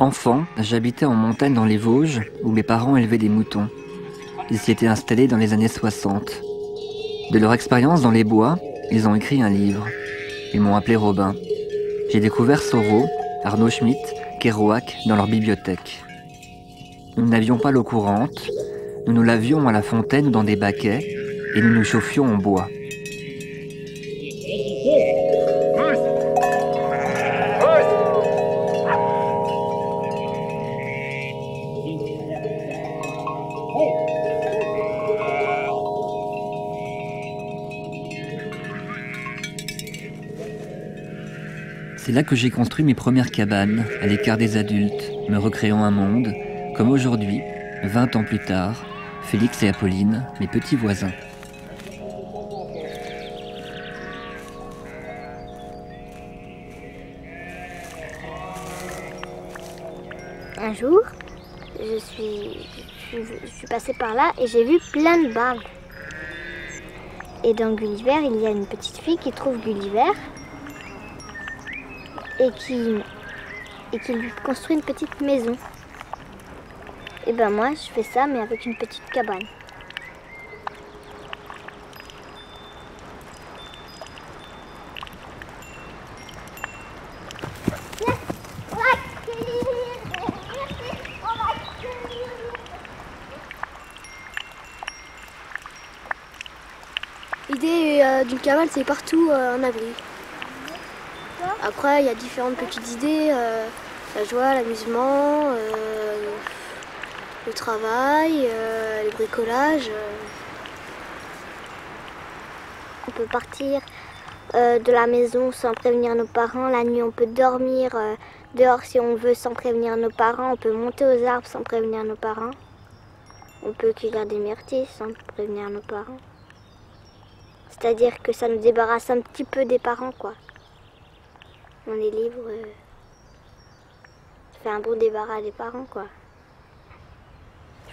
Enfant, j'habitais en montagne dans les Vosges, où mes parents élevaient des moutons. Ils s'y étaient installés dans les années 60. De leur expérience dans les bois, ils ont écrit un livre. Ils m'ont appelé Robin. J'ai découvert Soro, Arnaud Schmitt, Kerouac dans leur bibliothèque. Nous n'avions pas l'eau courante, nous nous lavions à la fontaine ou dans des baquets, et nous nous chauffions en bois. C'est là que j'ai construit mes premières cabanes, à l'écart des adultes, me recréant un monde, comme aujourd'hui, 20 ans plus tard, Félix et Apolline, mes petits voisins. Un jour, je suis passée par là et j'ai vu plein de barbes. Et dans Gulliver, il y a une petite fille qui trouve Gulliver et qui lui construit une petite maison. Et ben moi, je fais ça, mais avec une petite cabane. L'idée d'une cabane, c'est partout un abri. Après, il y a différentes petites idées, la joie, l'amusement, le travail, le bricolage. On peut partir de la maison sans prévenir nos parents. La nuit, on peut dormir dehors si on veut sans prévenir nos parents. On peut monter aux arbres sans prévenir nos parents. On peut cueillir des myrtilles sans prévenir nos parents. C'est-à-dire que ça nous débarrasse un petit peu des parents, quoi. On est libre. Ça fait un bon débarras des parents, quoi.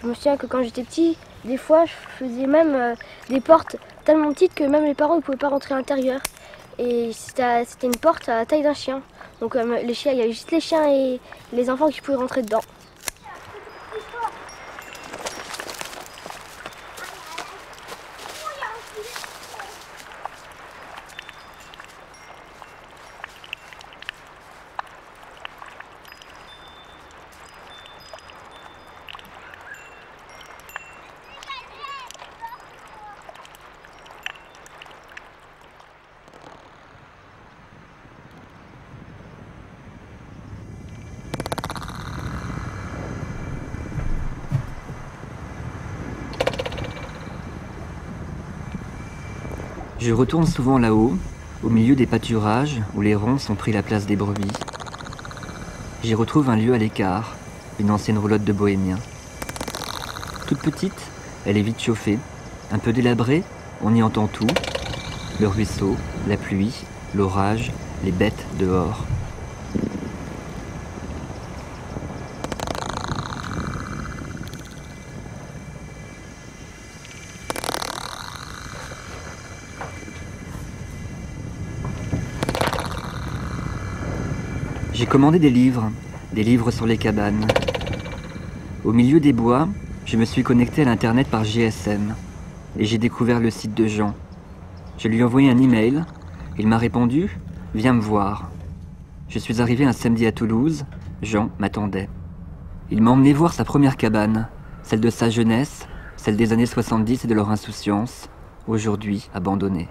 Je me souviens que quand j'étais petit, des fois, je faisais même des portes tellement petites que même les parents ne pouvaient pas rentrer à l'intérieur. Et c'était une porte à la taille d'un chien. Donc les chiens, il y avait juste les chiens et les enfants qui pouvaient rentrer dedans. Je retourne souvent là-haut, au milieu des pâturages où les ronces ont pris la place des brebis. J'y retrouve un lieu à l'écart, une ancienne roulotte de bohémien. Toute petite, elle est vite chauffée, un peu délabrée, on y entend tout. Le ruisseau, la pluie, l'orage, les bêtes dehors. J'ai commandé des livres sur les cabanes. Au milieu des bois, je me suis connecté à l'internet par GSM et j'ai découvert le site de Jean. Je lui ai envoyé un email, il m'a répondu « Viens me voir ». Je suis arrivé un samedi à Toulouse, Jean m'attendait. Il m'a emmené voir sa première cabane, celle de sa jeunesse, celle des années 70 et de leur insouciance, aujourd'hui abandonnée.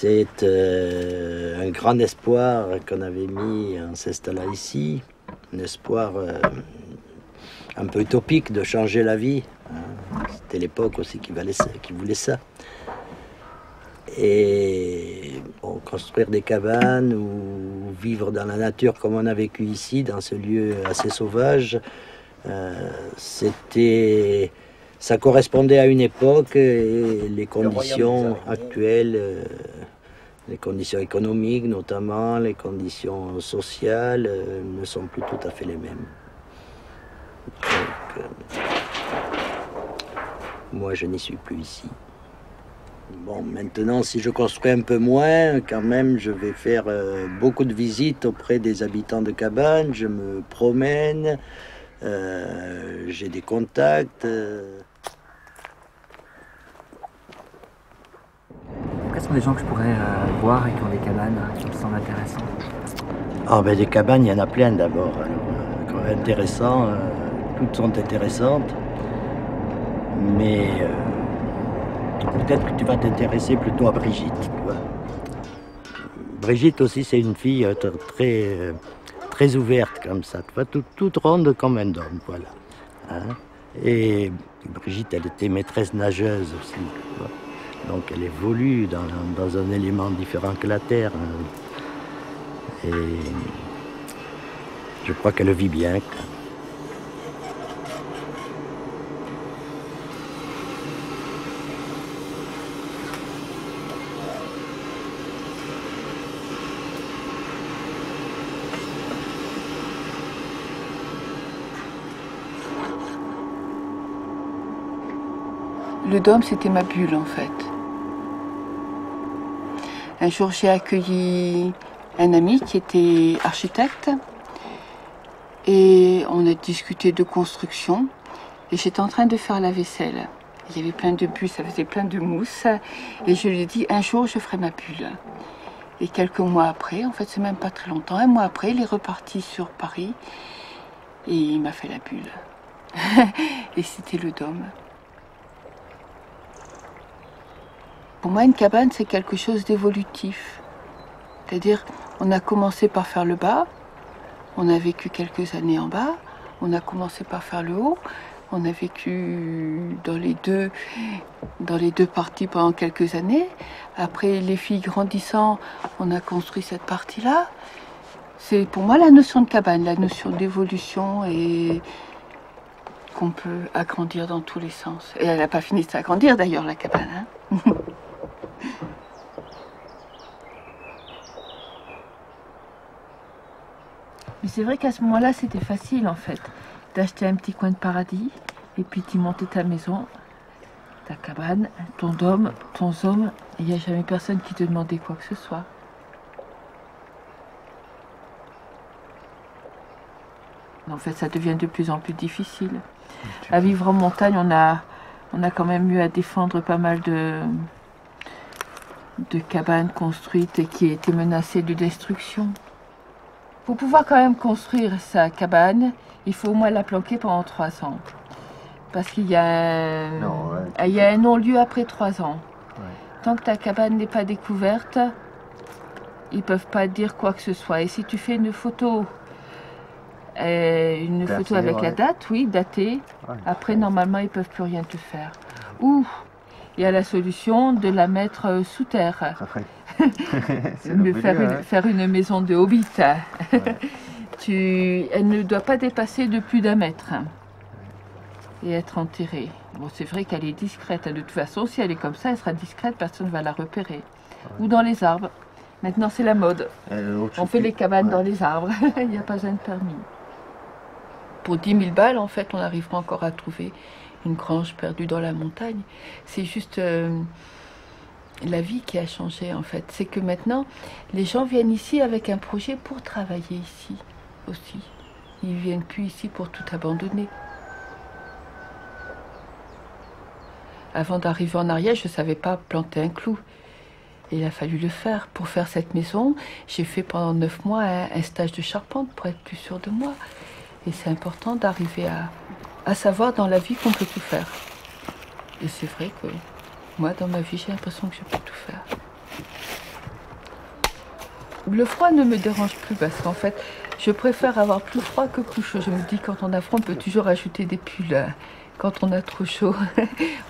C'est un grand espoir qu'on avait mis en s'installant ici, un espoir un peu utopique de changer la vie. c'était l'époque aussi qui voulait ça. Et bon, construire des cabanes ou vivre dans la nature comme on a vécu ici, dans ce lieu assez sauvage, ça correspondait à une époque et les conditions actuelles, les conditions économiques notamment, les conditions sociales ne sont plus tout à fait les mêmes. Donc, moi je n'y suis plus ici. Bon, maintenant, si je construis un peu moins, quand même, je vais faire beaucoup de visites auprès des habitants de cabanes. Je me promène, j'ai des contacts. Quels sont les gens que je pourrais voir et qui ont des cabanes qui me semblent intéressants? Ah ben des cabanes, il y en a plein d'abord. Intéressant, toutes sont intéressantes, mais peut-être que tu vas t'intéresser plutôt à Brigitte. Tu vois. Brigitte aussi, c'est une fille très ouverte comme ça, tu vois, toute ronde comme un homme, voilà. Hein? Et Brigitte, elle était maîtresse nageuse aussi, tu vois. Donc elle évolue dans un élément différent que la terre. Hein. Et je crois qu'elle vit bien. Le dôme, c'était ma bulle en fait. Un jour, j'ai accueilli un ami qui était architecte et on a discuté de construction et j'étais en train de faire la vaisselle. Il y avait plein de bulles, ça faisait plein de mousse et je lui ai dit un jour je ferai ma bulle. Et quelques mois après, en fait c'est même pas très longtemps, un mois après, il est reparti sur Paris et il m'a fait la bulle. Et c'était le dôme. Pour moi, une cabane, c'est quelque chose d'évolutif. C'est-à-dire, on a commencé par faire le bas, on a vécu quelques années en bas, on a commencé par faire le haut, on a vécu dans les deux parties pendant quelques années. Après, les filles grandissant, on a construit cette partie-là. C'est pour moi la notion de cabane, la notion d'évolution et qu'on peut agrandir dans tous les sens. Et elle n'a pas fini de s'agrandir d'ailleurs, la cabane. Hein. Mais c'est vrai qu'à ce moment-là, c'était facile en fait, d'acheter un petit coin de paradis et puis d'y monter ta maison, ta cabane, ton dôme, ton zone, et il n'y a jamais personne qui te demandait quoi que ce soit. En fait, ça devient de plus en plus difficile. À vivre en montagne, on a quand même eu à défendre pas mal de cabanes construites et qui étaient menacées de destruction. Pour pouvoir quand même construire sa cabane, il faut au moins la planquer pendant 3 ans. Parce qu'il y a un non-lieu après 3 ans. Ouais. Tant que ta cabane n'est pas découverte, ils ne peuvent pas dire quoi que ce soit. Et si tu fais une photo avec la date, oui, datée, après normalement ils ne peuvent plus rien te faire. Ou il y a la solution de la mettre sous terre. Faire une maison de hobbit. Ouais. Elle ne doit pas dépasser de plus d'1 mètre et être enterrée. Bon, c'est vrai qu'elle est discrète. De toute façon, si elle est comme ça, elle sera discrète, personne ne va la repérer. Ouais. Ou dans les arbres. Maintenant, c'est la mode. On fait les cabanes dans les arbres. Il n'y a pas besoin de permis. Pour 10 000 balles, en fait, on arrivera encore à trouver une grange perdue dans la montagne. C'est juste la vie qui a changé, en fait. C'est que maintenant, les gens viennent ici avec un projet pour travailler ici aussi. Ils ne viennent plus ici pour tout abandonner. Avant d'arriver en Ariège, je ne savais pas planter un clou. Il a fallu le faire. Pour faire cette maison, j'ai fait pendant 9 mois un stage de charpente pour être plus sûre de moi. Et c'est important d'arriver à savoir dans la vie qu'on peut tout faire. Et c'est vrai que moi, dans ma vie, j'ai l'impression que je peux tout faire. Le froid ne me dérange plus parce qu'en fait, je préfère avoir plus froid que plus chaud. Je me dis, quand on a froid, on peut toujours ajouter des pulls Quand on a trop chaud,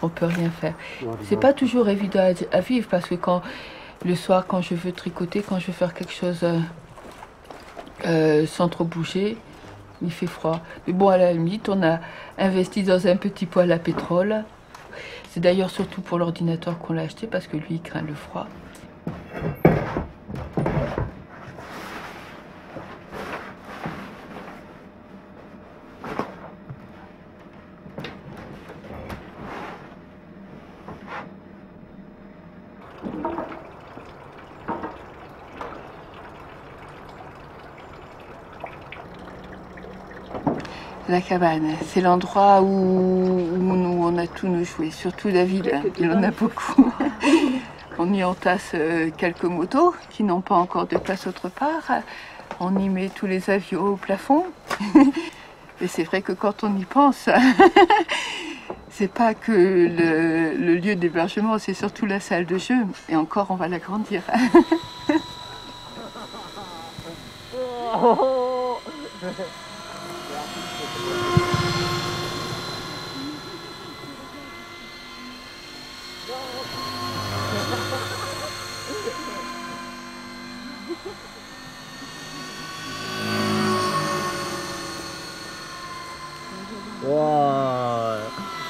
on peut rien faire. C'est pas toujours évident à vivre parce que le soir, quand je veux tricoter, quand je veux faire quelque chose sans trop bouger, il fait froid. Mais bon, à la limite, on a investi dans un petit poêle à pétrole. C'est d'ailleurs surtout pour l'ordinateur qu'on l'a acheté parce que lui, il craint le froid. La cabane, c'est l'endroit où nous, on a tous nos jouets, surtout David, il en a beaucoup. On y entasse quelques motos qui n'ont pas encore de place autre part. On y met tous les avions au plafond. Et c'est vrai que quand on y pense, c'est pas que le lieu d'hébergement, c'est surtout la salle de jeu. Et encore, on va l'agrandir.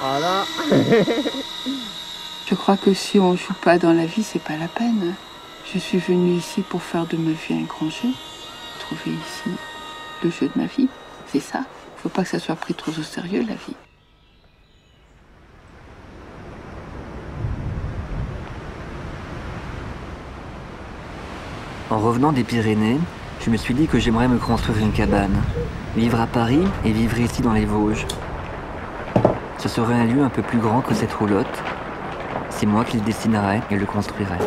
Voilà. Je crois que si on joue pas dans la vie, c'est pas la peine. Je suis venue ici pour faire de ma vie un grand jeu. Trouver ici le jeu de ma vie, c'est ça. Faut pas que ça soit pris trop au sérieux, la vie. En revenant des Pyrénées, je me suis dit que j'aimerais me construire une cabane, vivre à Paris et vivre ici dans les Vosges. Ce serait un lieu un peu plus grand que cette roulotte. C'est moi qui le dessinerais et le construirais.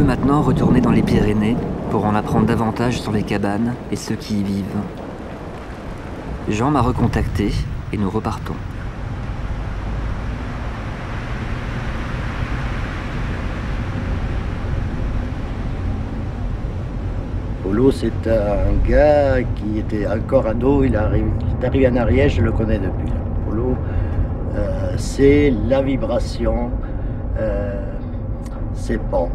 Maintenant retourner dans les Pyrénées pour en apprendre davantage sur les cabanes et ceux qui y vivent. Jean m'a recontacté et nous repartons. Polo, c'est un gars qui était encore ado, il est arrivé en Ariège, je le connais depuis. Polo, c'est la vibration, c'est bon.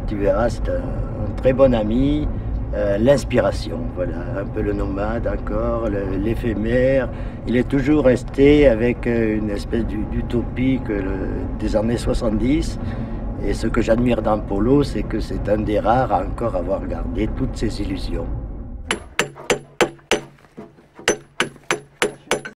Tu verras, c'est un très bon ami, l'inspiration, voilà, un peu le nomade encore, l'éphémère. Il est toujours resté avec une espèce d'utopie des années 70. Et ce que j'admire dans Polo, c'est que c'est un des rares à encore avoir gardé toutes ses illusions.